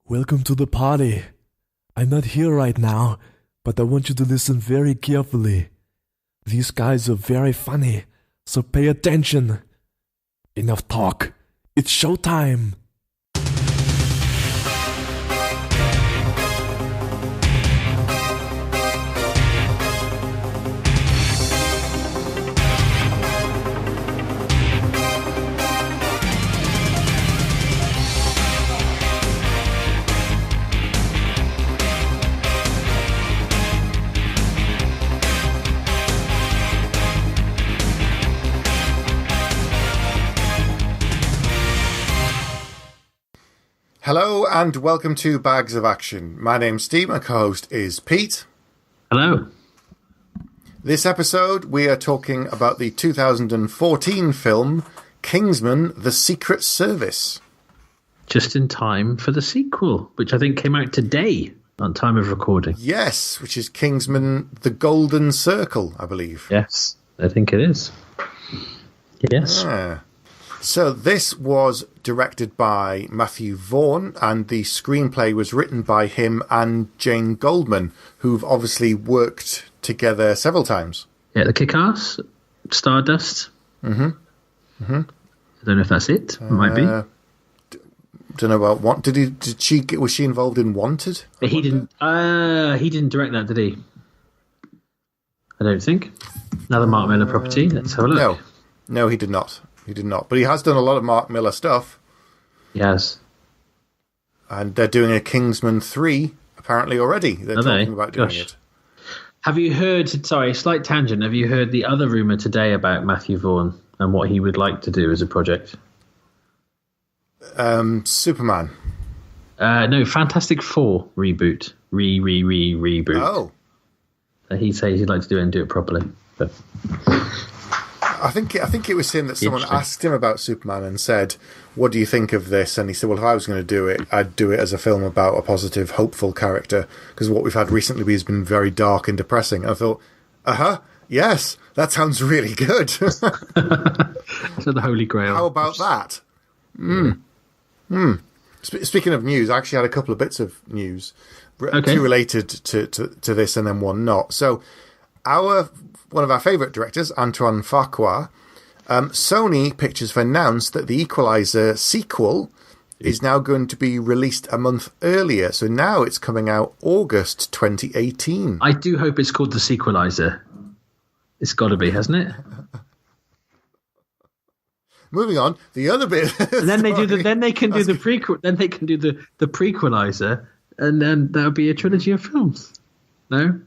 Welcome to the party. I'm not here right now, but I want you to listen very carefully. These guys are very funny, so pay attention. Enough talk. It's showtime. Hello and welcome to Bags of Action. My name's Steve, my co-host is Pete. Hello. This episode we are talking about the 2014 film Kingsman, The Secret Service. Just in time for the sequel, which I think came out today on time of recording. Yes, which is Kingsman, The Golden Circle, I believe. Yes, I think it is. Yes. Yeah. So this was directed by Matthew Vaughn, and the screenplay was written by him and Jane Goldman, who've obviously worked together several times. Yeah, the Kick-Ass, Stardust. I don't know if that's it. It might be. Don't know about what. Was she involved in Wanted? But he didn't. He didn't direct that, did he? I don't think. Another Mark Miller property. Let's have a look. No, he did not. He did not. But he has done a lot of Mark Miller stuff. He has. And they're doing a Kingsman 3, apparently, already. They're talking about doing it. Have you heard, sorry, slight tangent, have you heard the other rumour today about Matthew Vaughn and what he would like to do as a project? Superman. No, Fantastic Four reboot. Reboot. Oh. He says he'd like to do it and do it properly. But I think it was him that someone asked him about Superman and said, "What do you think of this?" And he said, "Well, if I was going to do it, I'd do it as a film about a positive, hopeful character, because what we've had recently has been very dark and depressing." And I thought, yes, that sounds really good. So the Holy Grail. How about that? Speaking of news, I actually had a couple of bits of news, two related to this and then one not. So, one of our favourite directors, Antoine Fuqua, Sony Pictures have announced that the Equalizer sequel is now going to be released a month earlier. So now it's coming out August 2018. I do hope it's called The Sequelizer. It's got to be, hasn't it? Moving on, the other bit. And then they can do the prequel. Then they can do the prequelizer, and then there'll be a trilogy of films. No.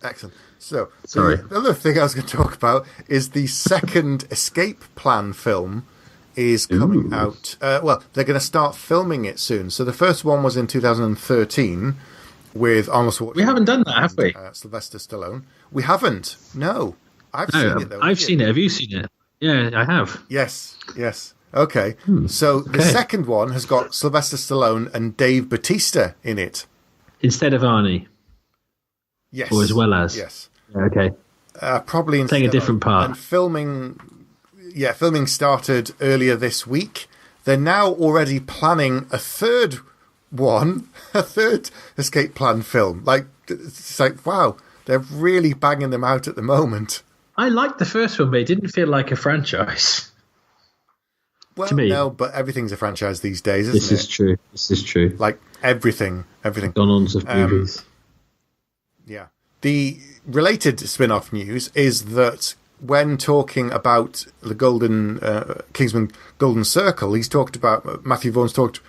Excellent. So, sorry. The other thing I was going to talk about is the second Escape Plan film is coming out. Well, they're going to start filming it soon. So the first one was in 2013 with Arnold Schwarzenegger. We haven't done that, have we? Sylvester Stallone. We haven't. No. I've seen it, though. I've seen it. Have you seen it? Yeah, I have. Yes. Okay. So the second one has got Sylvester Stallone and Dave Bautista in it. Instead of Arnie? Yes. Or as well as? Yes. Okay. Probably playing a different part. And filming started earlier this week. They're now already planning a third Escape Plan film. It's like, wow, they're really banging them out at the moment. I liked the first one, but it didn't feel like a franchise. Well, to me. No, but everything's a franchise these days, isn't it? This is true. Like everything. McDonald's of movies. Yeah. The related spin-off news is that when talking about the Kingsman Golden Circle, Matthew Vaughn's talked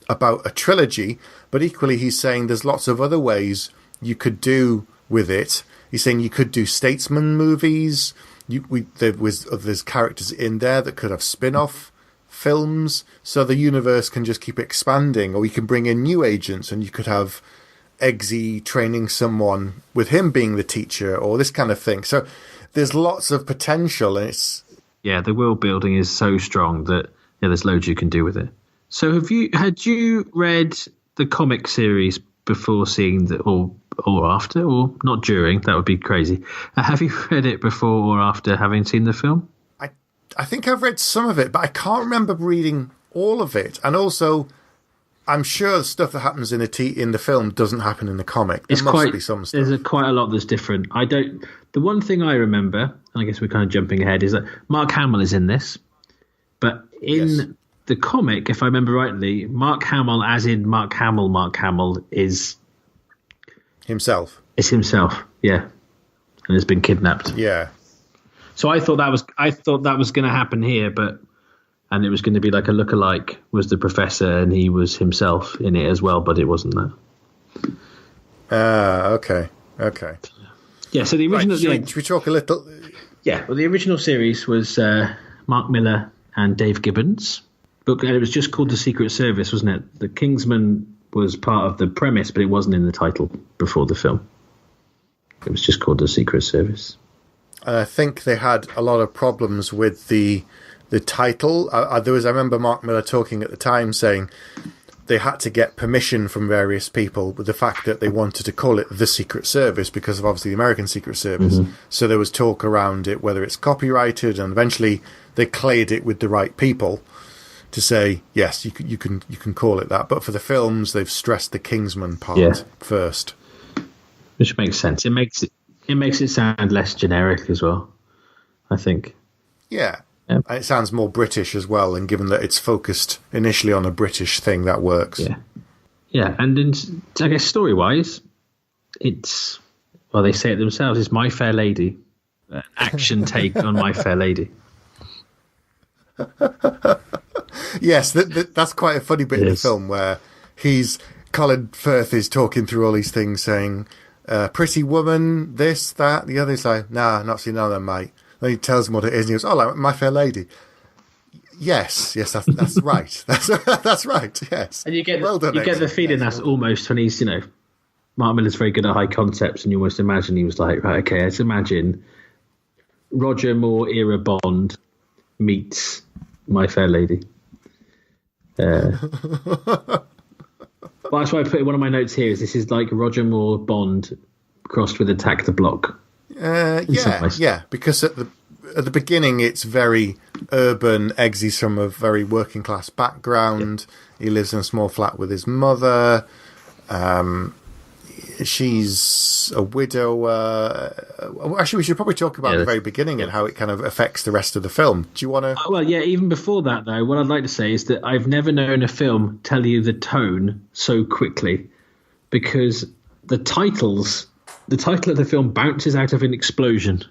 about a trilogy, but equally he's saying there's lots of other ways you could do with it. He's saying you could do statesman movies. There's characters in there that could have spin-off films, so the universe can just keep expanding, or you can bring in new agents, and you could have Eggsy training someone with him being the teacher, or this kind of thing. So there's lots of potential, and the world building is so strong that there's loads you can do with it. So had you read the comic series before seeing or after, or not during? That would be crazy. Have you read it before or after having seen the film? I think I've read some of it, but I can't remember reading all of it. And also, I'm sure the stuff that happens in the film doesn't happen in the comic. There must be some stuff. There's quite a lot that's different. The one thing I remember, and I guess we're kind of jumping ahead, is that Mark Hamill is in this, but in the comic, if I remember rightly, Mark Hamill, as in Mark Hamill is himself. It's himself, yeah, and has been kidnapped. Yeah. So I thought that was going to happen here, and it was going to be like a lookalike was the professor, and he was himself in it as well, but it wasn't that. Okay. Yeah. So the original. Should we talk a little? Yeah. Well, the original series was Mark Millar and Dave Gibbons book, and it was just called The Secret Service, wasn't it? The Kingsman was part of the premise, but it wasn't in the title before the film. It was just called The Secret Service. And I think they had a lot of problems with the title. I remember Mark Millar talking at the time saying they had to get permission from various people with the fact that they wanted to call it The Secret Service because of obviously the American Secret Service. Mm-hmm. So there was talk around it, whether it's copyrighted, and eventually they cleared it with the right people to say, yes, you can call it that. But for the films, they've stressed the Kingsman part first. Which makes sense. It makes it sound less generic as well, I think. Yeah. And it sounds more British as well, and given that it's focused initially on a British thing, that works. Yeah, and I guess story-wise, it's, well, they say it themselves, it's My Fair Lady. Action take on My Fair Lady. Yes, that's quite a funny bit in the film where Colin Firth is talking through all these things saying, pretty woman, this, that, the other. He's like, nah, not seen none of them, mate. Then he tells him what it is, and he goes, "Oh, like My Fair Lady." Yes, that's right. That's right. Yes, and you get the feeling that's almost when he's, Mark Millar's very good at high concepts, and you almost imagine he was like, right, okay, let's imagine Roger Moore era Bond meets My Fair Lady. Well, that's why I put in one of my notes here. This is like Roger Moore Bond crossed with Attack the Block. Because at the beginning it's very urban. Eggsy's from a very working class background. He lives in a small flat with his mother. She's a widower. Actually, we should probably talk about the very beginning and how it kind of affects the rest of the film. Do you want to? Well, yeah. Even before that, though, what I'd like to say is that I've never known a film tell you the tone so quickly, because the title of the film bounces out of an explosion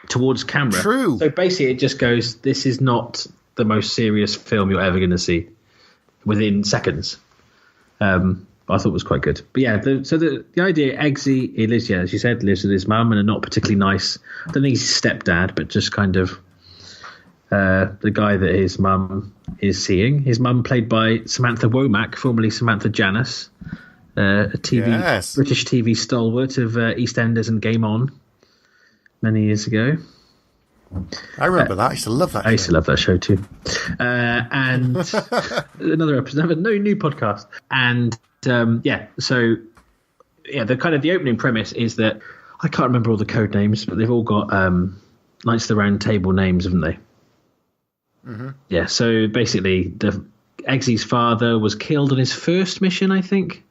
towards camera. True. So basically, it just goes, "This is not the most serious film you're ever going to see," within seconds. I thought it was quite good. But yeah, the idea, Eggsy, he lives, as you said, lives with his mum and a not particularly nice, I don't think he's his stepdad, but just kind of the guy that his mum is seeing. His mum played by Samantha Womack, formerly Samantha Janus, a British TV stalwart of EastEnders and Game On many years ago. I remember that. I used to love that show. I used to love that show too. And another episode, no new podcast. And the opening premise is that I can't remember all the code names, but they've all got Knights of the Round Table names, haven't they? Mm-hmm. Yeah, so basically Eggsy's father was killed on his first mission, I think,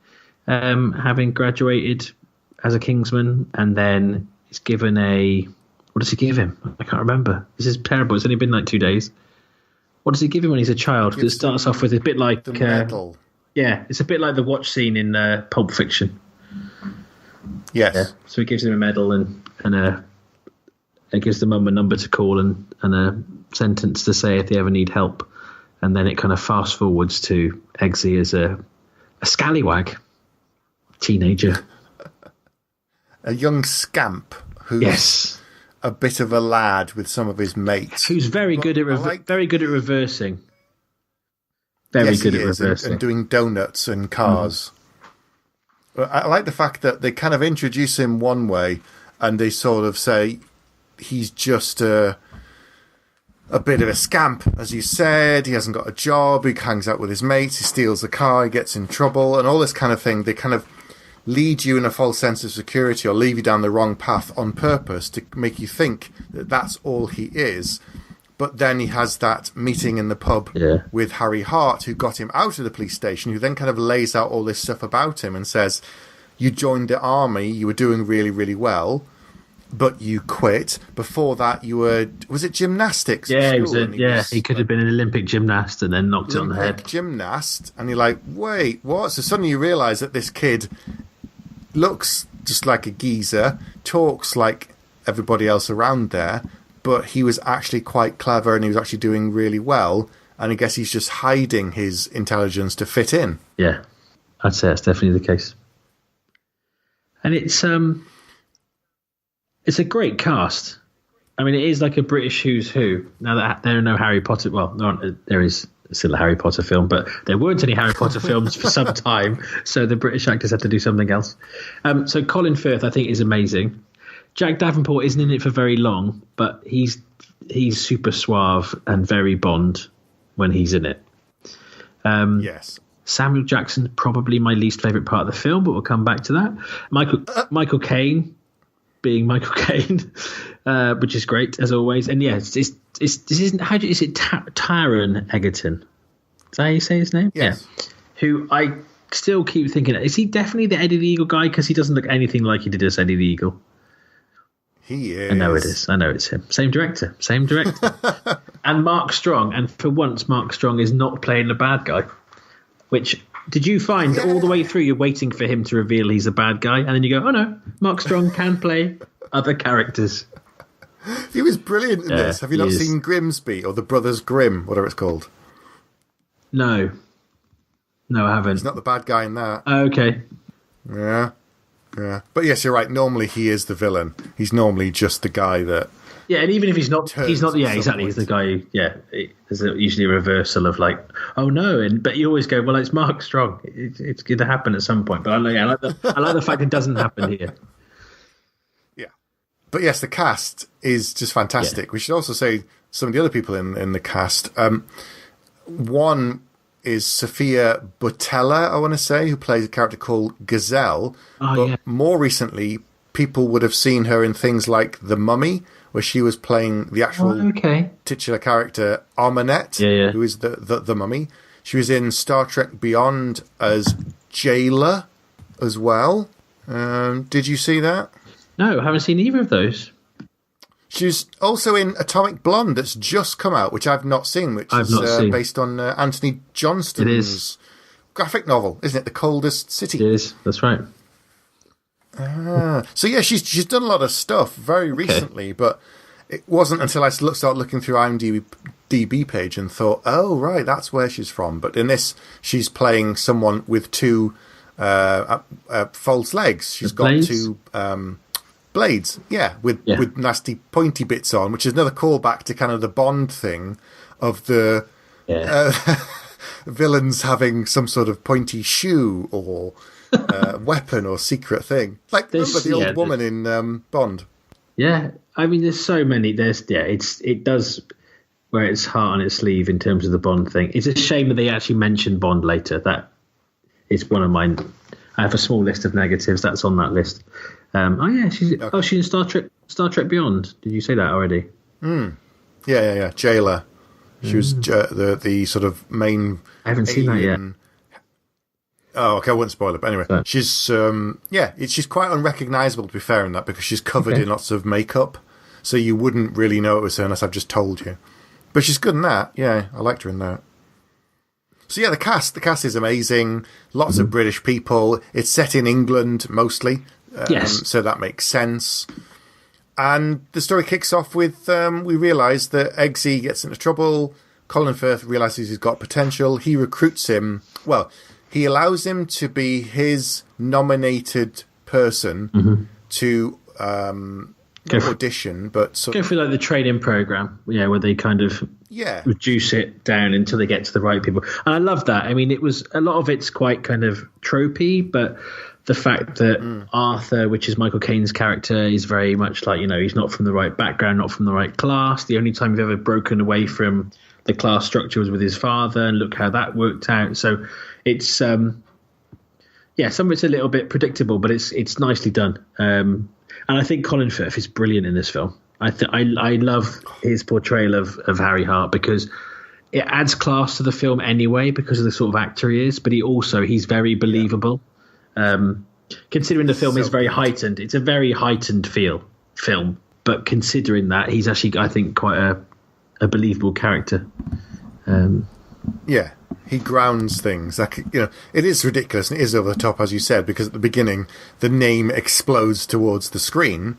having graduated as a Kingsman, and then he's given what does he give him? I can't remember. This is terrible. It's only been like 2 days. What does he give him when he's a child? Because it starts off with a bit like... the medal. Yeah, it's a bit like the watch scene in Pulp Fiction. Yes. Yeah. So he gives him a medal and it gives the mum a number to call and a sentence to say if they ever need help. And then it kind of fast forwards to Eggsy as a scallywag teenager. A young scamp who's a bit of a lad with some of his mates. Who's very good at reversing. Very good at reversing. And doing donuts and cars. Mm. I like the fact that they kind of introduce him one way and they sort of say he's just a bit of a scamp, as you said. He hasn't got a job, he hangs out with his mates, he steals a car, he gets in trouble, and all this kind of thing. They kind of lead you in a false sense of security or leave you down the wrong path on purpose to make you think that that's all he is. But then he has that meeting in the pub with Harry Hart, who got him out of the police station, who then kind of lays out all this stuff about him and says, you joined the army, you were doing really, really well, but you quit. Before that, you were... Was it gymnastics? Yeah, he could have been an Olympic gymnast and then knocked it on the head. Gymnast, and you're like, wait, what? So suddenly you realise that this kid looks just like a geezer, talks like everybody else around there, but he was actually quite clever and he was actually doing really well, and I guess he's just hiding his intelligence to fit in. Yeah, I'd say that's definitely the case. And it's a great cast. I mean, it is like a British who's who. Now that there are no Harry Potter, there is still a Harry Potter film, but there weren't any Harry Potter films for some time, so the British actors had to do something else. So Colin Firth, I think, is amazing. Jack Davenport isn't in it for very long, but he's super suave and very Bond when he's in it. Yes. Samuel Jackson, probably my least favourite part of the film, but we'll come back to that. Michael Caine being Michael Caine, which is great as always. And yeah, this isn't is it Taron Egerton? Is that how you say his name? Yes. Yeah. Who I still keep thinking, is he definitely the Eddie the Eagle guy? Because he doesn't look anything like he did as Eddie the Eagle. He is. I know it is. I know it's him. Same director. And Mark Strong. And for once, Mark Strong is not playing the bad guy. Which, did you find all the way through you're waiting for him to reveal he's a bad guy? And then you go, oh no, Mark Strong can play other characters. He was brilliant in this. Have you not seen Grimsby or The Brothers Grimm, whatever it's called? No, I haven't. He's not the bad guy in that. Okay. Yeah. But yes, you're right. Normally he is the villain. He's normally just the guy that... Yeah, and even if he's not. Yeah, exactly. He's the guy. Yeah, there's usually a reversal of like, oh no, but you always go, well, it's Mark Strong. It's going to happen at some point. But I like the fact it doesn't happen here. Yeah, but yes, the cast is just fantastic. Yeah. We should also say some of the other people in the cast. One is Sophia Boutella, I want to say, who plays a character called Gazelle. More recently, people would have seen her in things like The Mummy, where she was playing the actual titular character Armanet, who is the mummy. She was in Star Trek Beyond as Jailer as well. Did you see that? No, I haven't seen either of those. She's also in Atomic Blonde that's just come out, which I've not seen, which is based on Anthony Johnston's graphic novel, isn't it? The Coldest City. It is, that's right. So yeah, she's done a lot of stuff very recently, but it wasn't until I started looking through IMDb page and thought, oh right, that's where she's from. But in this, she's playing someone with two false legs. She's got blades? Two blades, with nasty pointy bits on, which is another callback to kind of the Bond thing of the villains having some sort of pointy shoe or weapon or secret thing, like remember the old woman in Bond. Yeah, I mean, there's so many. It does wear its heart on its sleeve in terms of the Bond thing. It's a shame that they actually mentioned Bond later. That is one of mine. I have a small list of negatives. That's on that list. She's in Star Trek Beyond. Did you say that already? Yeah. Jailer. She was the sort of main. I haven't seen that yet. Oh, okay, I won't spoil it. But anyway, she's she's quite unrecognisable, to be fair, in that, because she's covered in lots of makeup, so you wouldn't really know it was her unless I've just told you. But she's good in that. Yeah, I liked her in that. So yeah, the cast is amazing. Lots of British people. It's set in England mostly, so that makes sense. And the story kicks off with we realise that Eggsy gets into trouble. Colin Firth realises he's got potential. He recruits him. Well, he allows him to be his nominated person to audition, but go through like the training program, where they kind of reduce it down until they get to the right people. And I love that. I mean, it was a lot of it's quite kind of tropey, but the fact that Arthur, which is Michael Caine's character, is very much like, he's not from the right background, not from the right class. The only time he's ever broken away from the class structure was with his father, and look how that worked out. So it's some of it's a little bit predictable, but it's nicely done. And I think Colin Firth is brilliant in this film. I love his portrayal of Harry Hart because it adds class to the film anyway because of the sort of actor he is, but he's very believable. Considering the film is very heightened, it's a very heightened film, but considering that, he's actually, I think, quite a believable character. Yeah, he grounds things. Like, it is ridiculous and it is over the top, as you said, because at the beginning the name explodes towards the screen,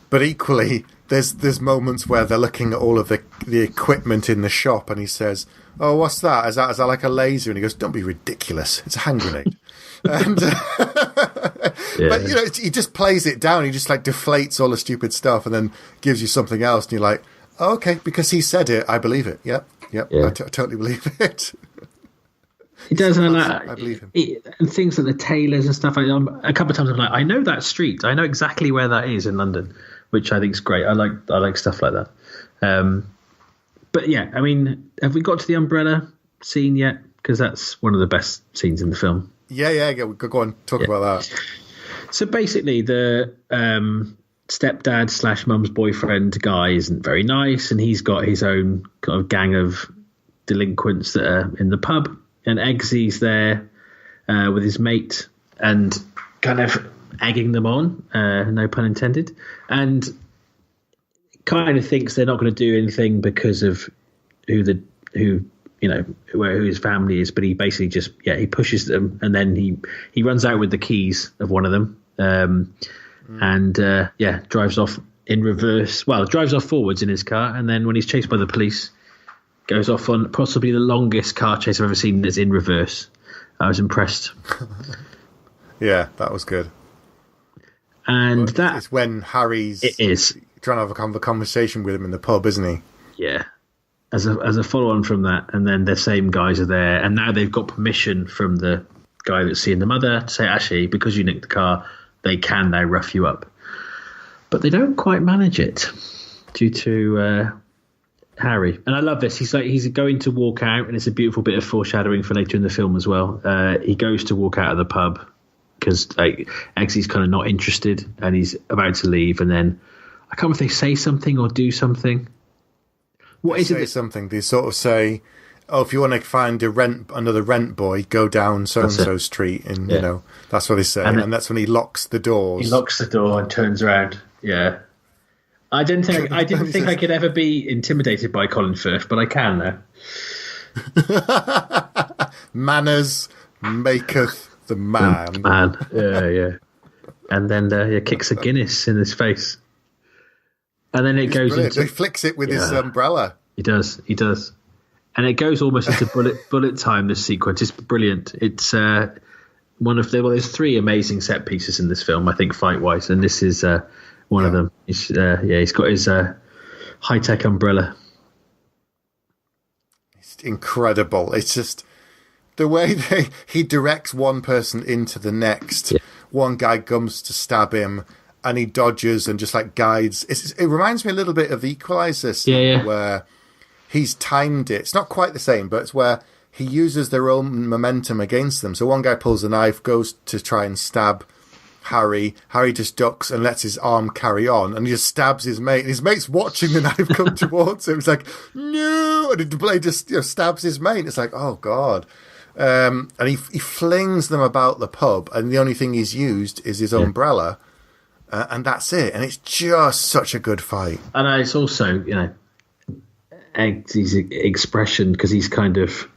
but equally there's moments where they're looking at all of the equipment in the shop, and he says, "Oh, what's that? Is that like a laser?" And he goes, "Don't be ridiculous. It's a hand grenade." And but he just plays it down. He just like deflates all the stupid stuff and then gives you something else, and you're like, oh, "Okay, because he said it, I believe it." Yep, I totally believe it. He does, and I believe him. And things like the tailors and stuff. A couple of times I'm like, I know that street. I know exactly where that is in London, which I think is great. I like stuff like that. But yeah, I mean, have we got to the umbrella scene yet? Because that's one of the best scenes in the film. Yeah. Go on, talk about that. So basically, the stepdad / mum's boyfriend guy isn't very nice, and he's got his own kind of gang of delinquents that are in the pub. And Eggsy's there with his mate and kind of egging them on, no pun intended, and kind of thinks they're not going to do anything because of who his family is. But he basically just he pushes them, and then he runs out with the keys of one of them, and drives off in reverse. Well, drives off forwards in his car, and then when he's chased by the police, goes off on possibly the longest car chase I've ever seen that's in reverse. I was impressed. Yeah, that was good. And it's when Harry's trying to have a conversation with him in the pub, isn't he? Yeah. As a follow-on from that, and then the same guys are there, and now they've got permission from the guy that's seeing the mother to say, actually, because you nicked the car, they can now rough you up. But they don't quite manage it due to Harry. And I love this. He's going to walk out, and it's a beautiful bit of foreshadowing for later in the film as well. He goes to walk out of the pub because Eggsy's kind of not interested, and he's about to leave, and then I can't remember if they say something or do something. What is it? They say something. They sort of say, "Oh, if you want to find another rent boy, go down so and so street," and that's what they say. And that's when he locks the doors. He locks the door and turns around. Yeah. I didn't think I could ever be intimidated by Colin Firth, but I can now. Manners maketh the man. Yeah. And then kicks a Guinness in his face. And then it goes into... He flicks it with his umbrella. He does. And it goes almost into bullet time, this sequence. It's brilliant. It's one of there's three amazing set pieces in this film, I think, fight-wise, and this is one of them. He's got his high-tech umbrella. It's incredible. It's just the way he directs one person into the next. Yeah. One guy comes to stab him, and he dodges and just like guides. It reminds me a little bit of Equalizer, where he's timed it. It's not quite the same, but it's where he uses their own momentum against them. So one guy pulls a knife, goes to try and stab Harry. Harry just ducks and lets his arm carry on, and he just stabs his mate. And his mate's watching the knife come towards him. It's like, no! And the blade just stabs his mate. It's like, oh, God. And he flings them about the pub, and the only thing he's used is his umbrella. And that's it. And it's just such a good fight. And it's also, Eggsy's expression, because he's kind of...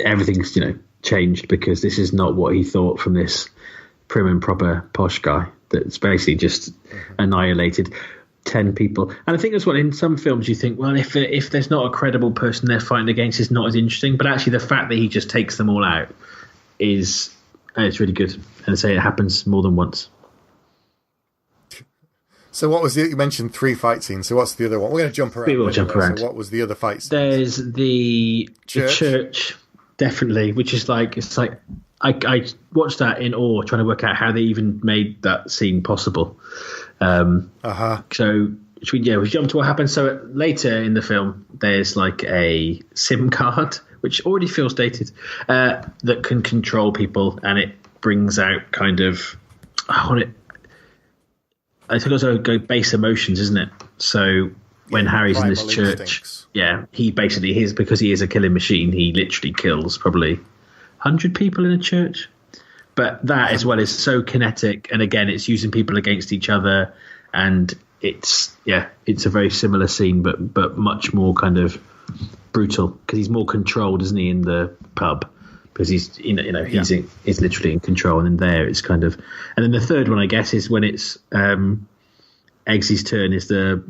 everything's, changed, because this is not what he thought from this prim and proper posh guy that's basically just annihilated 10 people. And I think that's what in some films you think, well, if there's not a credible person they're fighting against, it's not as interesting. But actually the fact that he just takes them all out it's really good. And I say it happens more than once. So what was you mentioned 3 fight scenes. So what's the other one? We're going to jump around. We will jump around. So what was the other fight scene? There's the church, definitely, which is like, it's like, I watched that in awe, trying to work out how they even made that scene possible. So we jump to what happens. So later in the film, there's like a SIM card, which already feels dated, that can control people, and it brings out kind of I think also go base emotions, isn't it? So when Harry's in this primal church, instincts. he basically because he is a killing machine, he literally kills probably 100 people in a church. But that as well is so kinetic, and again, it's using people against each other, and it's a very similar scene, but much more kind of brutal because he's more controlled, isn't he, in the pub? Because he's he's literally in control, and then there it's kind of, and then the third one I guess is when it's Eggsy's turn is the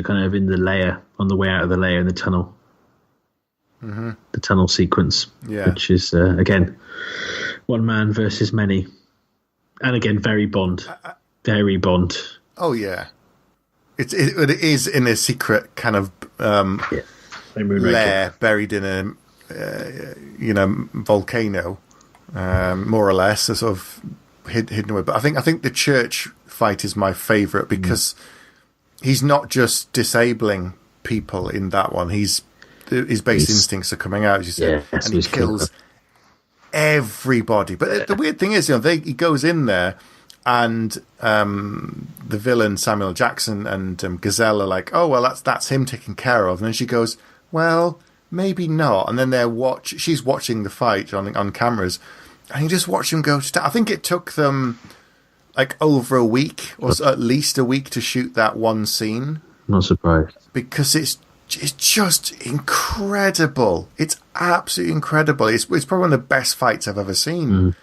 kind of in the layer on the way out of the layer in the tunnel, the tunnel sequence, which is again one man versus many, and again very Bond. Oh yeah, it is in a secret kind of lair buried in a volcano, more or less, a sort of hidden away. But I think the church fight is my favourite because he's not just disabling people in that one. His base instincts are coming out, as you said, and he kills everybody. But the weird thing is, he goes in there, and the villain Samuel Jackson and Gazelle are like, "Oh well, that's him taken care of," and then she goes, "Well, maybe not." And then she's watching the fight on cameras, and you just watch them go. I think it took them like over a week, or at least a week, to shoot that one scene. Not surprised, because it's just incredible. It's absolutely incredible. It's probably one of the best fights I've ever seen.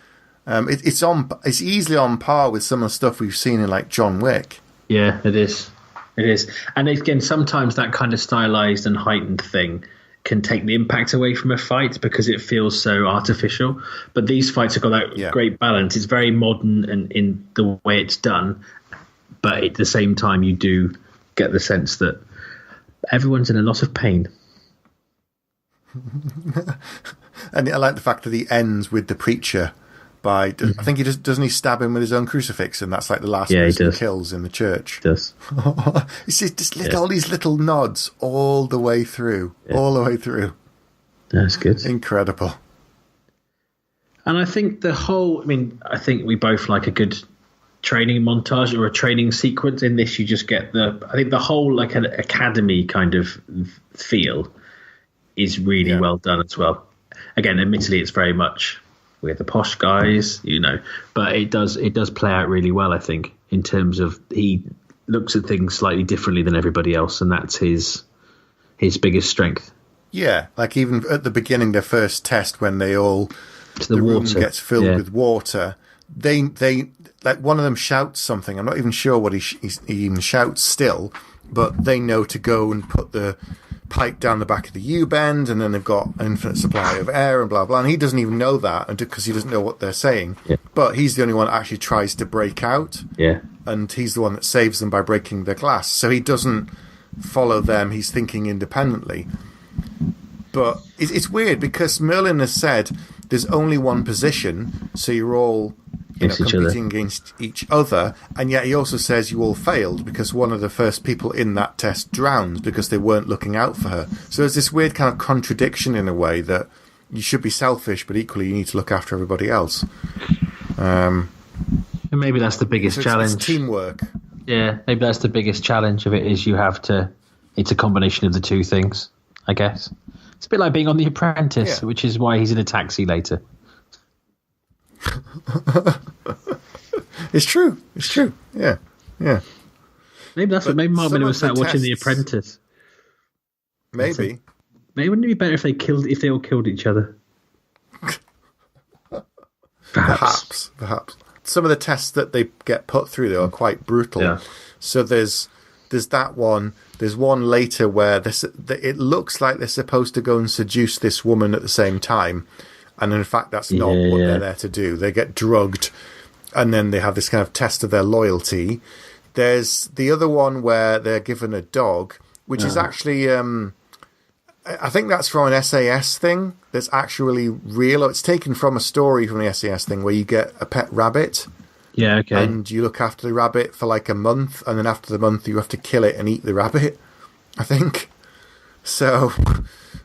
It's easily on par with some of the stuff we've seen in like John Wick. Yeah, it is. And again, sometimes that kind of stylized and heightened thing can take the impact away from a fight because it feels so artificial. But these fights have got that great balance. It's very modern and in the way it's done, but at the same time, you do get the sense that everyone's in a lot of pain. And I like the fact that he ends with the preacher. I think he doesn't he stab him with his own crucifix, and that's like the last person he kills in the church. He does. It's just all these little nods all the way through. That's good. Incredible. And I think I think we both like a good training montage or a training sequence. In this, you just get the whole like an academy kind of feel is really well done as well. Again, admittedly, it's very much we're the posh guys, but it does play out really well, I think, in terms of he looks at things slightly differently than everybody else, and that's his biggest strength. Yeah, like even at the beginning, their first test, when the room gets filled with water, they like one of them shouts something. I'm not even sure what he even shouts still, but they know to go and put the pipe down the back of the U-bend, and then they've got an infinite supply of air and blah blah, and he doesn't even know that because he doesn't know what they're saying, but he's the only one that actually tries to break out, and he's the one that saves them by breaking the glass, so he doesn't follow them, he's thinking independently. But it's weird because Merlin has said there's only one position, so you're all competing against each other, and yet he also says you all failed because one of the first people in that test drowned because they weren't looking out for her. So there's this weird kind of contradiction in a way that you should be selfish, but equally you need to look after everybody else. And maybe that's the biggest challenge. It's teamwork. Yeah, maybe that's the biggest challenge of it is it's a combination of the two things, I guess. It's a bit like being on The Apprentice, which is why he's in a taxi later. It's true. Yeah. Maybe that's what. Maybe Mark Miller was sat watching The Apprentice. Maybe wouldn't it be better if they all killed each other? Perhaps. Some of the tests that they get put through though are quite brutal. Yeah. So there's that one. There's one later where it looks like they're supposed to go and seduce this woman at the same time. And in fact, that's not what they're there to do. They get drugged, and then they have this kind of test of their loyalty. There's the other one where they're given a dog, which is actually, I think that's from an SAS thing that's actually real. It's taken from a story from the SAS thing where you get a pet rabbit. Yeah, okay. And you look after the rabbit for like a month, and then after the month you have to kill it and eat the rabbit, I think. So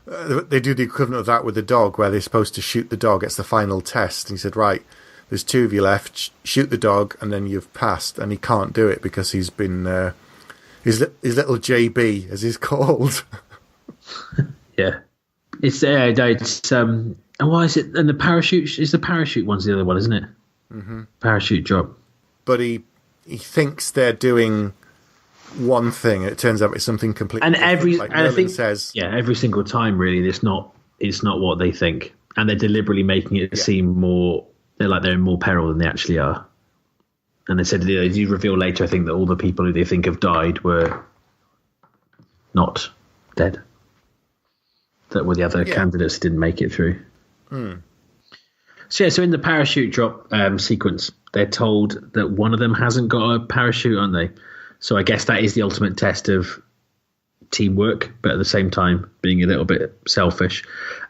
they do the equivalent of that with the dog, where they're supposed to shoot the dog. It's the final test. And he said, right, there's 2 of you left, shoot the dog, and then you've passed. And he can't do it because he's been, his little JB, as he's called. Yeah. And why is it, and the parachute, is the parachute one's the other one, isn't it? Mm-hmm. Parachute drop. But he thinks they're doing one thing, and it turns out it's something completely different. I think says, every single time, really, it's not what they think, and they're deliberately making it seem more. They're like they're in more peril than they actually are. And they said, you reveal later, I think, that all the people who they think have died were not dead. That were the other candidates who didn't make it through. Mm. So in the parachute drop sequence, they're told that one of them hasn't got a parachute, aren't they? So I guess that is the ultimate test of teamwork, but at the same time being a little bit selfish.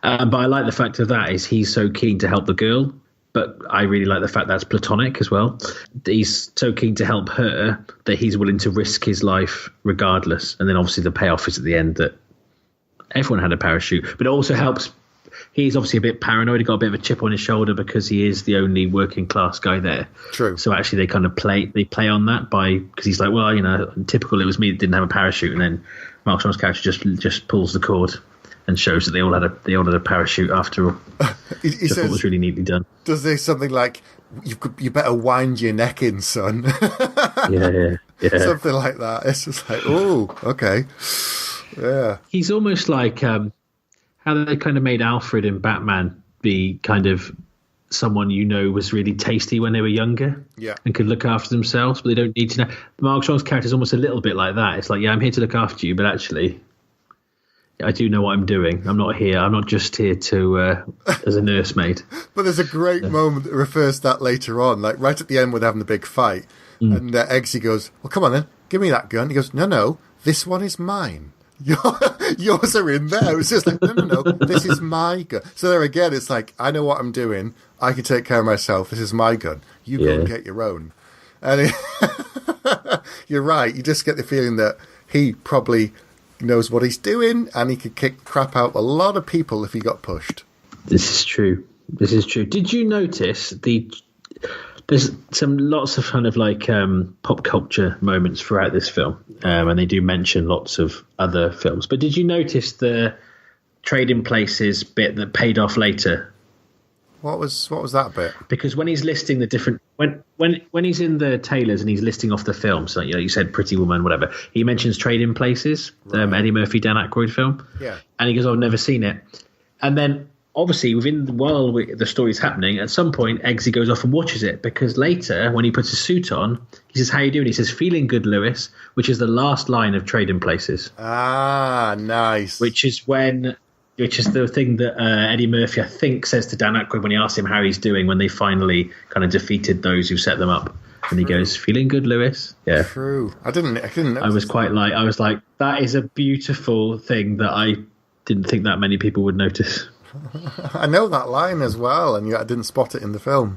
But I like the fact of that is he's so keen to help the girl, but I really like the fact that's platonic as well. He's so keen to help her that he's willing to risk his life regardless. And then obviously the payoff is at the end that everyone had a parachute, but it also helps. He's obviously a bit paranoid. He got a bit of a chip on his shoulder because he is the only working class guy there. True. So actually, they kind of play on that because he's like, well, typical. It was me that didn't have a parachute, and then Mark Strong's character just pulls the cord and shows that they all had a parachute after all. he says, it was really neatly done. Does say something like, "You better wind your neck in, son." yeah. Something like that. It's just like, oh, okay, yeah. He's almost like. How they kind of made Alfred in Batman be kind of someone was really tasty when they were younger and could look after themselves, but they don't need to know. Mark Strong's character is almost a little bit like that. It's like, I'm here to look after you, but actually I do know what I'm doing. I'm not just here to as a nursemaid. But there's a great moment that refers to that later on, like right at the end when they're having the big fight, and Eggsy goes, well, come on then, give me that gun. He goes, no, this one is mine. Yours are in there. It's just like, no, this is my gun. So there again, it's like, I know what I'm doing. I can take care of myself. This is my gun. You go and get your own. And you're right. You just get the feeling that he probably knows what he's doing, and he could kick crap out a lot of people if he got pushed. This is true. Did you notice there's lots of kind of like pop culture moments throughout this film, and they do mention lots of other films. But did you notice the Trading Places bit that paid off later? What was that bit? Because when he's listing the different when he's in the tailors and he's listing off the films, like you said, Pretty Woman, whatever, he mentions Trading Places, Eddie Murphy, Dan Aykroyd film, and he goes, I've never seen it, and then. Obviously, while the story's happening, at some point, Eggsy goes off and watches it, because later, when he puts his suit on, he says, how you doing? He says, feeling good, Lewis, which is the last line of Trading Places. Ah, nice. Which is the thing that Eddie Murphy, I think, says to Dan Aykroyd when he asks him how he's doing when they finally kind of defeated those who set them up. And he goes, feeling good, Lewis. Yeah. True. I didn't know. I was like, that is a beautiful thing that I didn't think that many people would notice. I know that line as well, and yet I didn't spot it in the film.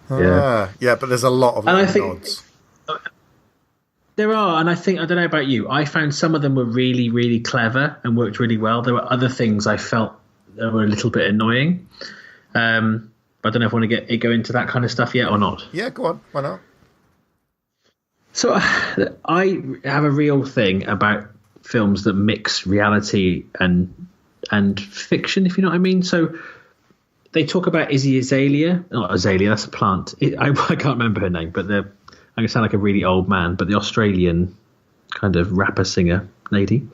But there's a lot of nods. There are, and I don't know about you, I found some of them were really, really clever and worked really well. There were other things I felt that were a little bit annoying. But I don't know if I want to go into that kind of stuff yet or not. Yeah, go on. Why not? So I have a real thing about films that mix reality and fiction, if you know what I mean. So they talk about Izzy Azalea. Not Azalea, that's a plant. I can't remember her name, but I'm going to sound like a really old man, but the Australian kind of rapper singer lady.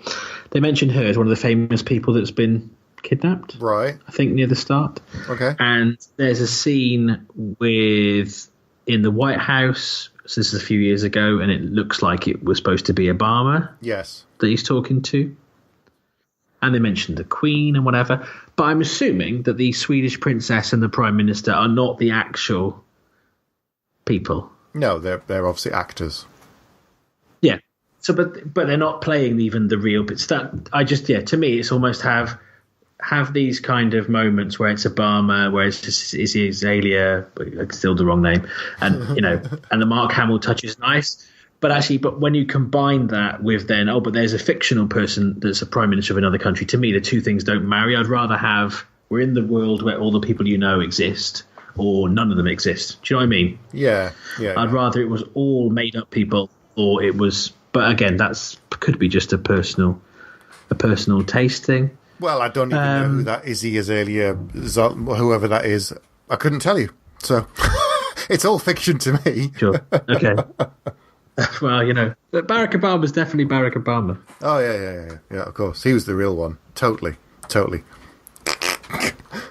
They mention her as one of the famous people that's been kidnapped. Right. I think near the start. Okay. And there's a scene in the White House. So this is a few years ago, and it looks like it was supposed to be Obama. Yes. That he's talking to. And they mentioned the Queen and whatever. But I'm assuming that the Swedish princess and the Prime Minister are not the actual people. No, they're obviously actors. Yeah. So, but they're not playing even the real bits. To me, it's almost have these kind of moments where it's Obama, where it's just Izzy Azalea, still the wrong name, and and the Mark Hamill touch is nice. But when you combine that with but there's a fictional person that's a prime minister of another country, to me, the two things don't marry. I'd rather we're in the world where all the people exist, or none of them exist. Do you know what I mean? Yeah. I'd rather it was all made up people, or it was. But again, could be just a personal taste thing. Well, I don't even know who that Izzy Azalea, whoever that is. I couldn't tell you. So it's all fiction to me. Sure. Okay. Well, but Barack Obama's definitely Barack Obama. Oh, yeah, of course. He was the real one. Totally.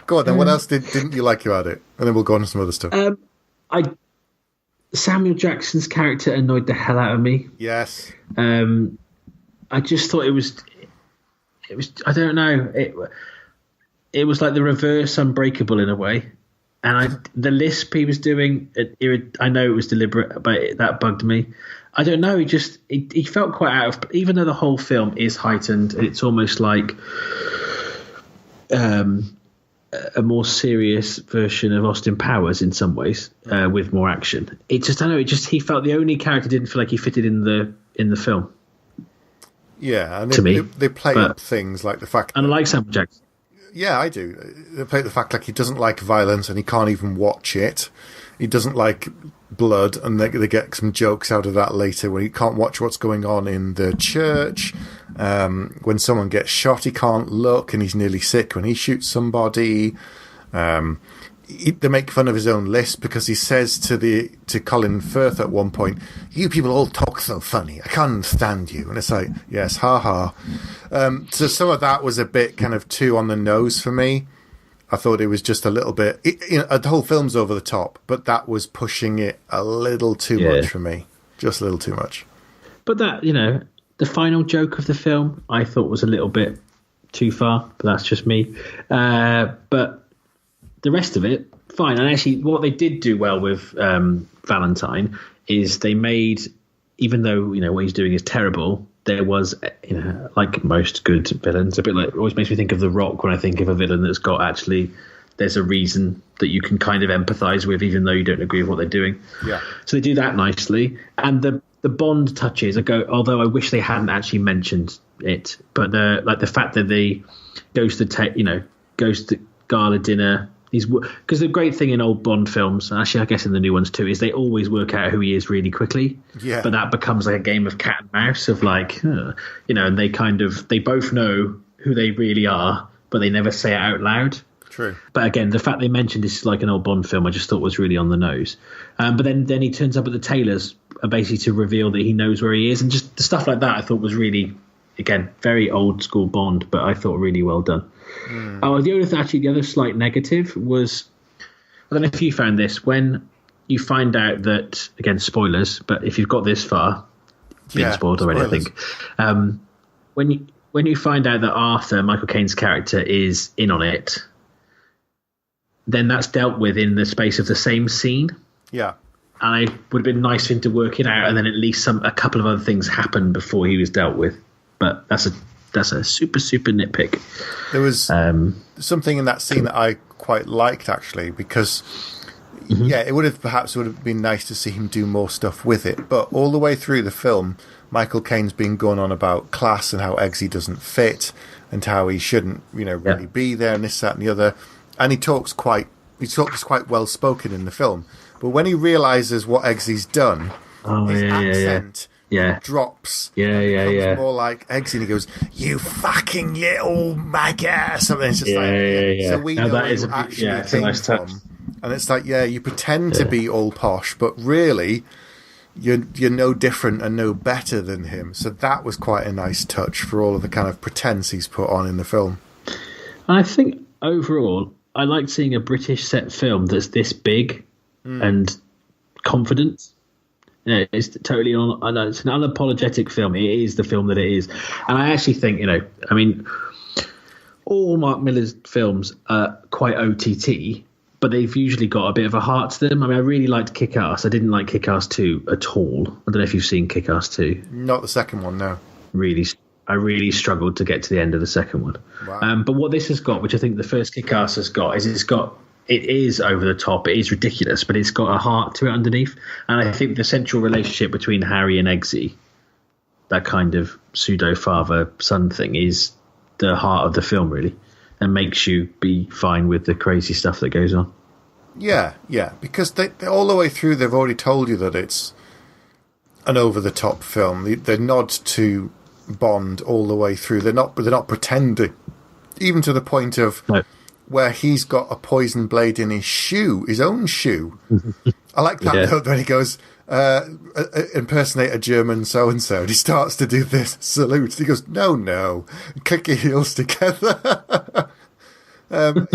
Go on, then. What else didn't you like about it? And then we'll go on to some other stuff. Samuel Jackson's character annoyed the hell out of me. Yes. I just thought it was, I don't know, it was like the reverse Unbreakable in a way. And the lisp he was doing, I know it was deliberate, but that bugged me. I don't know. He felt quite out of. Even though the whole film is heightened, it's almost like a more serious version of Austin Powers in some ways, with more action. I don't know. He felt the only character didn't feel like he fitted in the film. Yeah, and they play up things like the fact. And I like Samuel Jackson. Yeah, I do. They play the fact like he doesn't like violence and he can't even watch it. He doesn't like blood, and they get some jokes out of that later when he can't watch what's going on in the church. When someone gets shot, he can't look, and he's nearly sick when he shoots somebody. They make fun of his own lisp because he says to Colin Firth at one point, "You people all talk so funny. I can't understand you." And it's like, yes, ha ha. So some of that was a bit kind of too on the nose for me. I thought it was just a little bit. The whole film's over the top, but that was pushing it a little too much for me. Just a little too much. But that, the final joke of the film, I thought was a little bit too far. But that's just me. But the rest of it, fine. And actually, what they did do well with Valentine is they made, even though what he's doing is terrible, there was, like most good villains, a bit like, it always makes me think of The Rock when I think of a villain that's got actually, there's a reason that you can kind of empathise with, even though you don't agree with what they're doing. Yeah. So they do that nicely, and the Bond touches. Although I wish they hadn't actually mentioned it, but the fact that they goes to gala dinner. Because the great thing in old Bond films, and actually I guess in the new ones too, is they always work out who he is really quickly. Yeah. But that becomes like a game of cat and mouse of like, and they both know who they really are, but they never say it out loud. True. But again, the fact they mentioned this is like an old Bond film, I just thought was really on the nose. But then he turns up at the tailor's basically to reveal that he knows where he is, and just the stuff like that I thought was really, again, very old school Bond, but I thought really well done. The other slight negative was, I don't know if you found this, when you find out that, again, spoilers, but if you've got this far, been spoiled already, spoilers. I think. When you find out that Arthur, Michael Caine's character, is in on it, then that's dealt with in the space of the same scene. Yeah. And it would have been nice for him to work it out, and then at least a couple of other things happened before he was dealt with. But that's a super, super nitpick. There was something in that scene that I quite liked, actually, because, it would have been nice to see him do more stuff with it. But all the way through the film, Michael Caine's been going on about class and how Eggsy doesn't fit and how he shouldn't, really be there and this, that, and the other. And he talks quite well spoken in the film. But when he realises what Eggsy's done, his accent drops. Becomes more like Eggsy, and he goes, "You fucking little maggot," something. It's just So we know where you actually came from. And it's like, you pretend to be all posh, but really, you're no different and no better than him. So that was quite a nice touch for all of the kind of pretense he's put on in the film. I think overall, I like seeing a British set film that's this big and confident. It's totally it's an unapologetic film. It is the film that it is. And I actually think, all Mark Millar's films are quite OTT, but they've usually got a bit of a heart to them. I mean, I really liked Kick-Ass. I didn't like Kick-Ass 2 at all. I don't know if you've seen Kick-Ass 2. Not the second one, no. I really struggled to get to the end of the second one. Wow. But what this has got, which I think the first Kick-Ass has got, is it is over the top, it is ridiculous, but it's got a heart to it underneath. And I think the central relationship between Harry and Eggsy, that kind of pseudo father-son thing, is the heart of the film, really, and makes you be fine with the crazy stuff that goes on. Yeah, because they all the way through they've already told you that it's an over-the-top film. They nod to Bond all the way through. They're not pretending, even to the point of where he's got a poison blade in his shoe, his own shoe. I like that though. When he goes impersonate a German so and so, and he starts to do this salute. He goes, no, click your heels together. And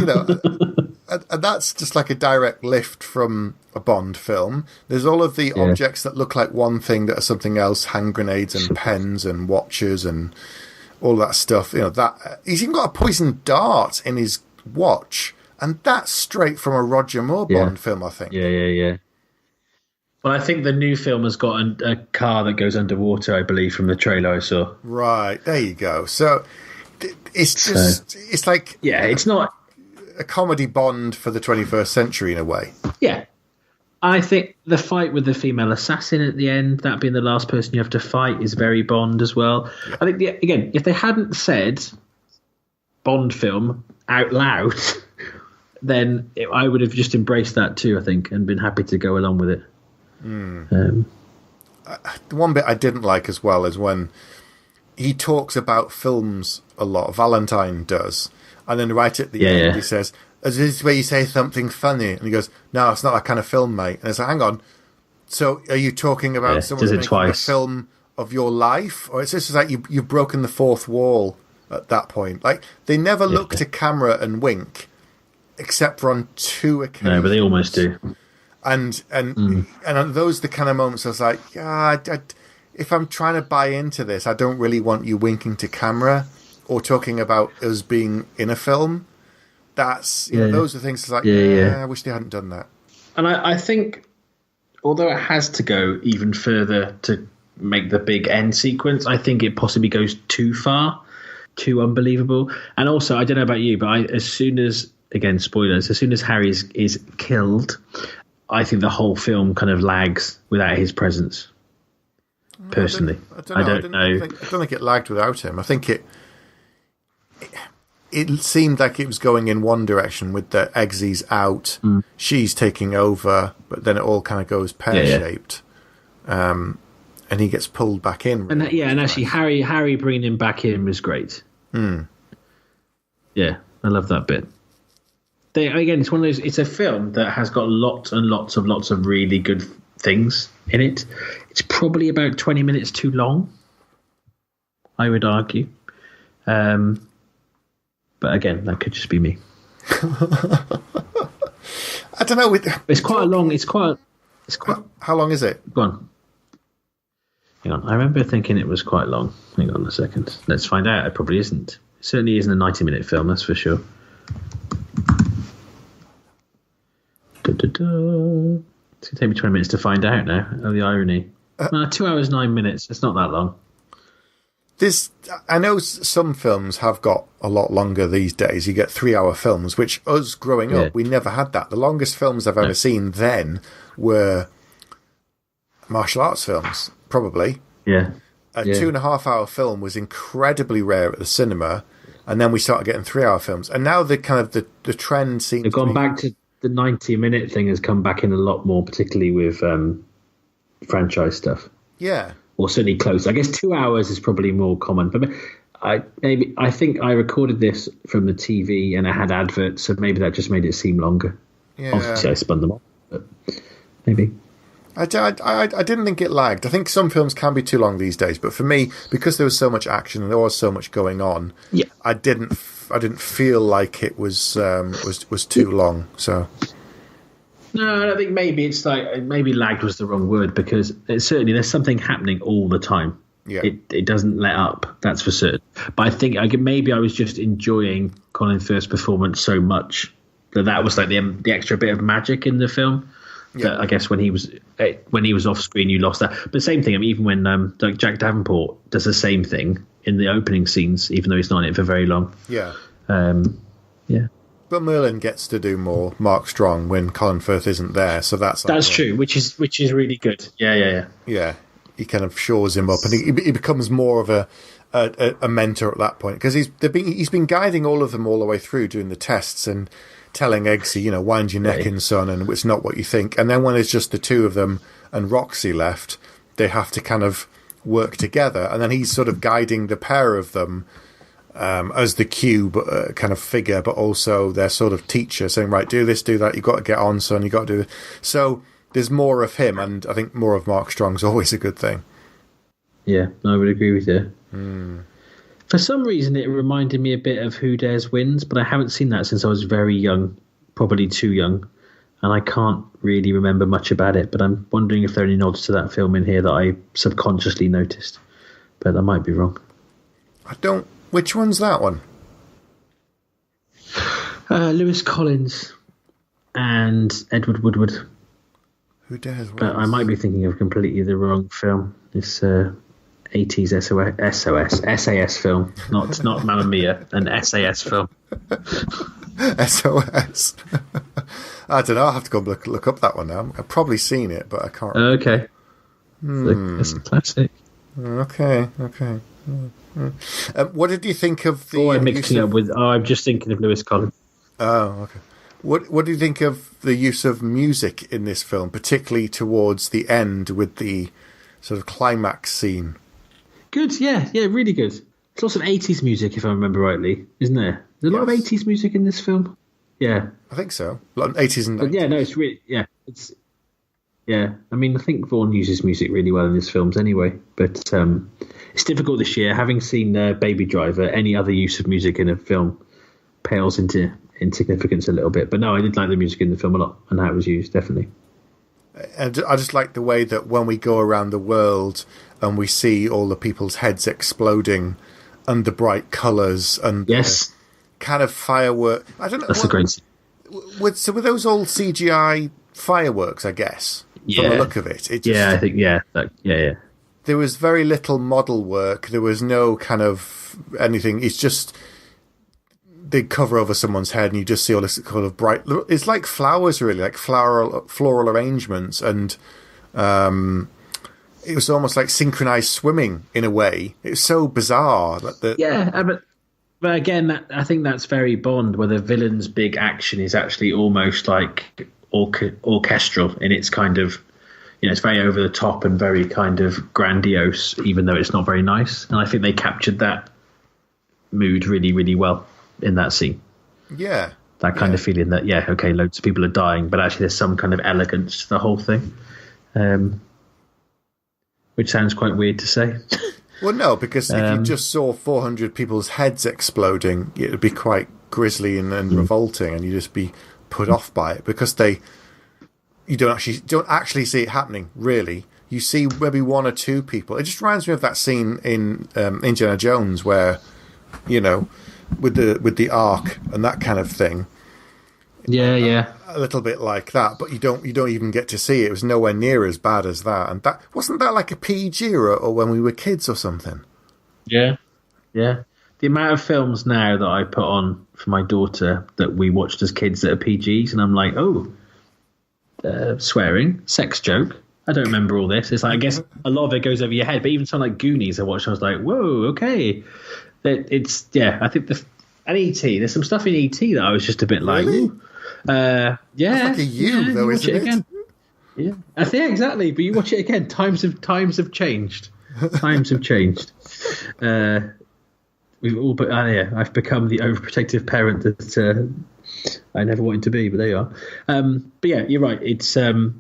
that's just like a direct lift from a Bond film. There's all of the objects that look like one thing that are something else: hand grenades and pens and watches and all that stuff. That he's even got a poison dart in his watch, and that's straight from a Roger Moore Bond film, I think. Yeah. Well, I think the new film has got a car that goes underwater, I believe, from the trailer I saw. Right, there you go. So it's like... Yeah, it's not... a comedy Bond for the 21st century in a way. Yeah. I think the fight with the female assassin at the end, that being the last person you have to fight, is very Bond as well. Yeah. I think, again, if they hadn't said Bond film out loud, then I would have just embraced that too, I think, and been happy to go along with it. The one bit I didn't like as well is when he talks about films a lot. Valentine does. And then right at the end, he says, "Is this where you say something funny?" And he goes, "No, it's not that kind of film, mate." And I said, "Hang on. So are you talking about someone making a film of your life? Or it's just like you've broken the fourth wall at that point?" Like, they never look to camera and wink, except for on two occasions. No, but they almost do. And those are the kind of moments I was like, if I'm trying to buy into this, I don't really want you winking to camera or talking about us being in a film. That's those are things like, I wish they hadn't done that. And I think, although it has to go even further to make the big end sequence, I think it possibly goes too far, too unbelievable. And also, I don't know about you, but as soon as, again, spoilers, as soon as Harry is killed, I think the whole film kind of lags without his presence. Personally, I don't know. I don't think it lagged without him. I think it seemed like it was going in one direction with the Eggsy's out, she's taking over, but then it all kind of goes pear-shaped, and he gets pulled back in. Really, and actually, Harry bringing him back in was great. Yeah, I love that bit. Again, it's one of those. It's a film that has got lots and lots of really good things in it. It's probably about 20 minutes too long, I would argue. But again, that could just be me. I don't know. It's quite a long. It's quite. How long is it? Go on. Hang on. I remember thinking it was quite long. Hang on a second. Let's find out. It probably isn't. It certainly isn't a 90-minute film. That's for sure. It's going to take me 20 minutes to find out now. Oh, the irony. 2 hours, 9 minutes. It's not that long. I know some films have got a lot longer these days. You get 3-hour films, which us growing up, we never had that. The longest films I've ever seen then were martial arts films, probably. Yeah. A 2.5-hour film was incredibly rare at the cinema, and then we started getting 3-hour films. And now the trend seems They've gone back to the 90-minute thing has come back in a lot more, particularly with franchise stuff. Yeah. Or certainly close. I guess 2 hours is probably more common. But I think I recorded this from the TV and I had adverts, so maybe that just made it seem longer. Yeah. Obviously, I spun them off, but maybe. I didn't think it lagged. I think some films can be too long these days, but for me, because there was so much action and there was so much going on, I didn't feel like it was too long. So. No, I think maybe it's like lagged was the wrong word, because certainly there's something happening all the time. Yeah. It doesn't let up, that's for certain. But I think maybe I was just enjoying Colin Firth's performance so much that was like the extra bit of magic in the film. Yeah. That I guess when he was off screen, you lost that. But same thing. I mean, even when like Jack Davenport does the same thing in the opening scenes, even though he's not in it for very long. Yeah. Yeah. But Merlin gets to do more Mark Strong when Colin Firth isn't there, so that's true, which is really good. Yeah. Yeah, he kind of shores him up, and he becomes more of a mentor at that point, because he's been guiding all of them all the way through doing the tests, and telling Eggsy, wind your neck in, son, and it's not what you think. And then when it's just the two of them and Roxy left, they have to kind of work together. And then he's sort of guiding the pair of them as the cube kind of figure, but also their sort of teacher, saying, right, do this, do that, you've got to get on, son, you've got to do this. So there's more of him, and I think more of Mark Strong's always a good thing. Yeah, I would agree with you. For some reason, it reminded me a bit of Who Dares Wins, but I haven't seen that since I was very young, probably too young, and I can't really remember much about it, but I'm wondering if there are any nods to that film in here that I subconsciously noticed, but I might be wrong. Which one's that one? Lewis Collins and Edward Woodward. Who Dares Wins? But I might be thinking of completely the wrong film. It's 80s SAS film, not Mamma Mia, an SAS film. SOS. I don't know. I'll have to go look up that one now. I've probably seen it, but I can't. Okay. It's a classic. Okay. What did you think of the? I'm mixing up with. I'm just thinking of Lewis Collins. Oh, okay. What do you think of the use of music in this film, particularly towards the end with the sort of climax scene? Good, yeah, really good. There's lots of 80s music, if I remember rightly, isn't there? There's a lot of 80s music in this film. Yeah, I think so. A lot of 80s and 90s. But yeah, no, it's really I mean, I think Vaughan uses music really well in his films anyway. But it's difficult this year. Having seen Baby Driver, any other use of music in a film pales into insignificance a little bit. But no, I did like the music in the film a lot and how it was used, definitely. And I just like the way that when we go around the world and we see all the people's heads exploding under bright colours and kind of firework. I don't know. That's a great scene. Were those all CGI fireworks, I guess, from the look of it? I think, yeah. There was very little model work. There was no kind of anything. It's just they cover over someone's head and you just see all this kind of bright... It's like flowers, really, like floral arrangements. And it was almost like synchronized swimming in a way. It was so bizarre. But again, I think that's very Bond, where the villain's big action is actually almost like orchestral in its kind of... it's very over the top and very kind of grandiose, even though it's not very nice. And I think they captured that mood really, really well in that scene. Yeah. That kind of feeling that, loads of people are dying, but actually there's some kind of elegance to the whole thing. Which sounds quite weird to say. Well, no, because if you just saw 400 people's heads exploding, it would be quite grisly and revolting, and you'd just be put off by it, because you don't actually see it happening, really. You see maybe one or two people. It just reminds me of that scene in Indiana Jones where, with the Ark and that kind of thing. Yeah. A little bit like that, but you don't even get to see it. It was nowhere near as bad as that. And that wasn't that like a PG or when we were kids or something? Yeah. The amount of films now that I put on for my daughter that we watched as kids that are PGs, and I'm like, swearing, sex joke. I don't remember all this. It's like, I guess a lot of it goes over your head. But even something like Goonies I watched, I was like, whoa, okay. I think and E.T., there's some stuff in E.T. that I was just a bit like, really? Yeah. That's like a though, isn't it? Again. Yeah. exactly. But you watch it again. Times have changed. Times have changed. We've all, but I've become the overprotective parent that I never wanted to be, but there you are. But yeah, you're right. It's the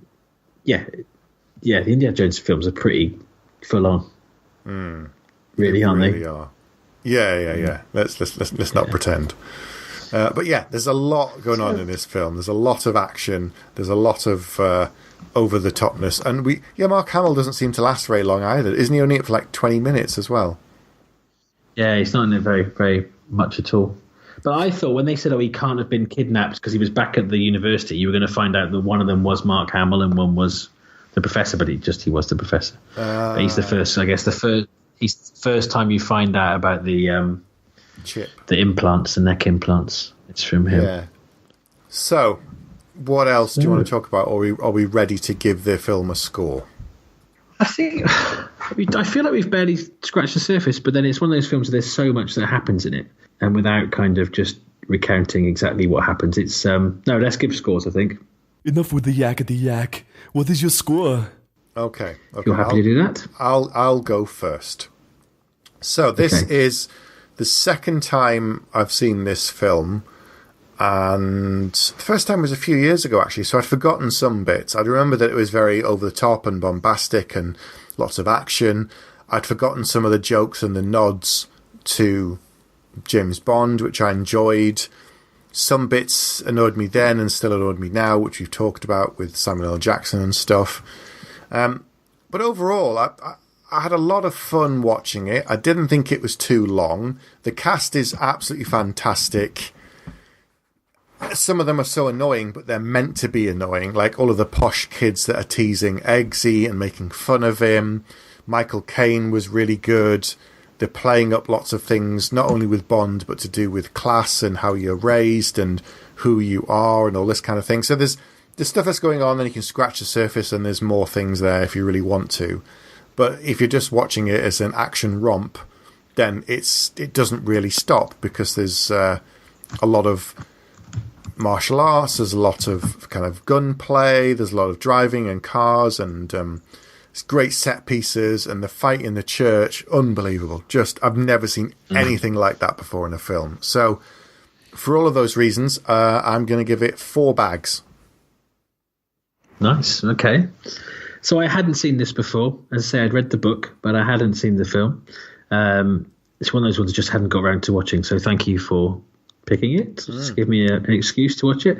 Indiana Jones films are pretty full on. Really, aren't they? Are. Yeah. Let's not pretend. But yeah, there's a lot going on in this film. There's a lot of action. There's a lot of over the topness, and Mark Hamill doesn't seem to last very long either. Isn't he only in it for like 20 minutes as well? Yeah, he's not in it very, very much at all. But I thought when they said, he can't have been kidnapped because he was back at the university, you were going to find out that one of them was Mark Hamill and one was the professor, but he was the professor. He's the first, I guess, he's the first time you find out about the chip, the implants, the neck implants. It's from him. Yeah. So, what else do you want to talk about, or are we ready to give the film a score? I feel like we've barely scratched the surface, but then it's one of those films where there's so much that happens in it, and without kind of just recounting exactly what happens. It's no, let's give scores, I think. Enough with the yakety yak. What is your score? Okay. You're happy to do that? I'll go first. So this is the second time I've seen this film, and the first time was a few years ago, actually, so I'd forgotten some bits. I'd remember that it was very over the top and bombastic and lots of action. I'd forgotten some of the jokes and the nods to James Bond, which I enjoyed. Some bits annoyed me then and still annoyed me now, which we've talked about with Samuel L. Jackson and stuff. But overall, I had a lot of fun watching it. I didn't think it was too long. The cast is absolutely fantastic. Some of them are so annoying, but they're meant to be annoying. Like all of the posh kids that are teasing Eggsy and making fun of him. Michael Caine was really good. They're playing up lots of things, not only with Bond, but to do with class and how you're raised and who you are and all this kind of thing. So there's stuff that's going on and you can scratch the surface and there's more things there if you really want to. But if you're just watching it as an action romp, then it doesn't really stop because there's a lot of martial arts, there's a lot of kind of gunplay, there's a lot of driving and cars and it's great set pieces, and the fight in the church, unbelievable. I've never seen anything like that before in a film. So for all of those reasons, I'm going to give it 4 bags. Nice. Okay. So I hadn't seen this before. As I say, I'd read the book, but I hadn't seen the film. It's one of those ones I just hadn't got around to watching. So thank you for picking it. Just give me an excuse to watch it.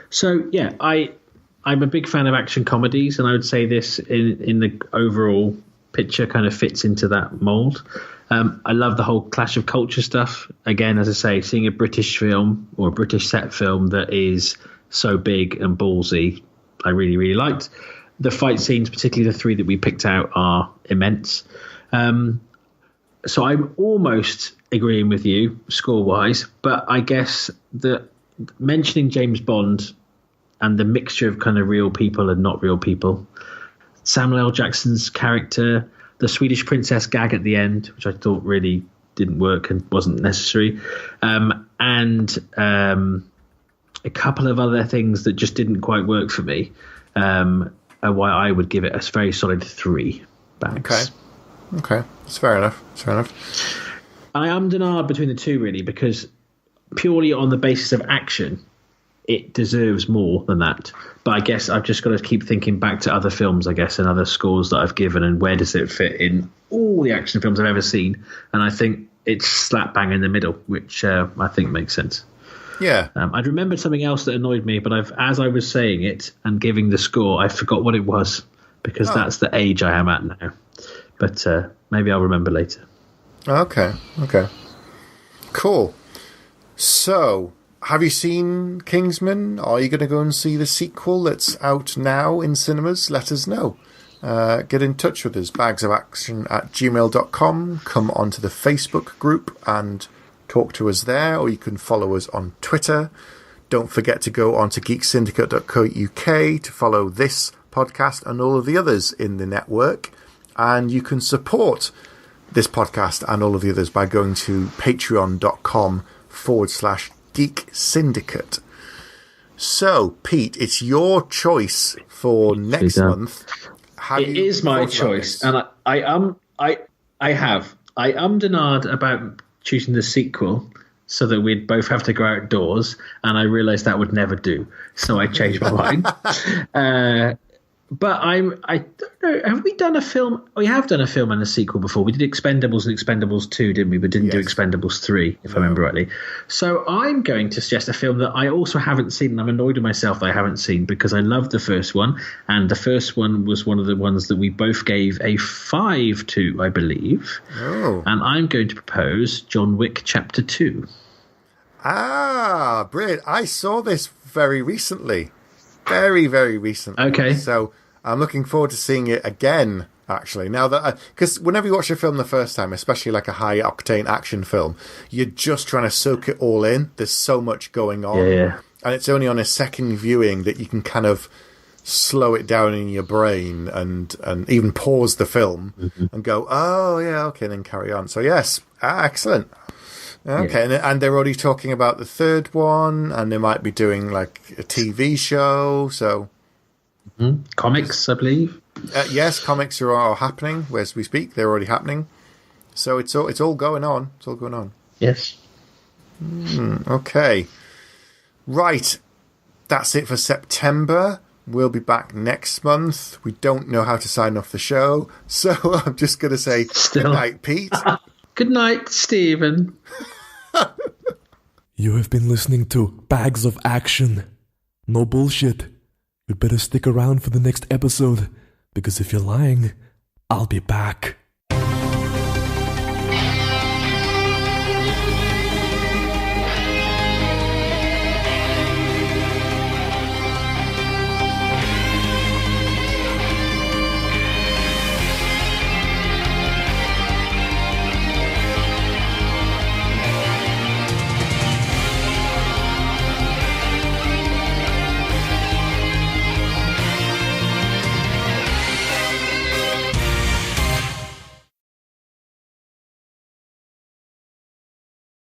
So yeah, I'm a big fan of action comedies, and I would say this in the overall picture kind of fits into that mold. I love the whole clash of culture stuff. Again, as I say, seeing a British film or a British set film that is so big and ballsy, I really, really liked. The fight scenes, particularly the 3 that we picked out, are immense. So I'm almost agreeing with you score-wise, but I guess that mentioning James Bond and the mixture of kind of real people and not real people, Samuel L. Jackson's character, the Swedish princess gag at the end, which I thought really didn't work and wasn't necessary, and a couple of other things that just didn't quite work for me, are why I would give it a very solid 3 bags. Okay. That's fair enough. I am denied between the two, really, because purely on the basis of action, it deserves more than that. But I guess I've just got to keep thinking back to other films, I guess, and other scores that I've given, and where does it fit in all the action films I've ever seen. And I think it's slap bang in the middle, which I think makes sense. Yeah. I'd remembered something else that annoyed me, but as I was saying it and giving the score, I forgot what it was, because that's the age I am at now. But maybe I'll remember later. Okay. Cool. So, have you seen Kingsman? Are you going to go and see the sequel that's out now in cinemas? Let us know. Get in touch with us, bagsofaction@gmail.com. Come onto the Facebook group and talk to us there, or you can follow us on Twitter. Don't forget to go onto geeksyndicate.co.uk to follow this podcast and all of the others in the network. And you can support this podcast and all of the others by going to patreon.com/Geek Syndicate. So, Pete, it's your choice for next month. It is my choice, and I ummed and ahed about choosing the sequel so that we'd both have to go outdoors, and I realised that would never do, so I changed my mind. But I don't know. Have we done a film? We have done a film and a sequel before. We did Expendables and Expendables 2, didn't we? But didn't do Expendables 3, if I remember rightly. So I'm going to suggest a film that I also haven't seen, and I'm annoyed with myself that I haven't seen, because I loved the first one, and the first one was one of the ones that we both gave a 5 to, I believe. Oh. And I'm going to propose John Wick Chapter 2. Ah, brilliant. I saw this very recently. Very, very recently. Okay. So I'm looking forward to seeing it again, actually. Now that, because whenever you watch a film the first time, especially like a high octane action film, you're just trying to soak it all in. There's so much going on. Yeah. And it's only on a second viewing that you can kind of slow it down in your brain and even pause the film and go, oh, yeah, okay, then carry on. So, yes, excellent. Okay, and they're already talking about the third one, and they might be doing like a TV show. So comics, I believe. Yes, comics are happening as we speak. They're already happening. So it's all going on. It's all going on. Yes. Okay. Right. That's it for September. We'll be back next month. We don't know how to sign off the show, so I'm just going to say good night, Pete. Good night, Stephen. You have been listening to Bags of Action. No bullshit. You'd better stick around for the next episode, because if you're lying, I'll be back.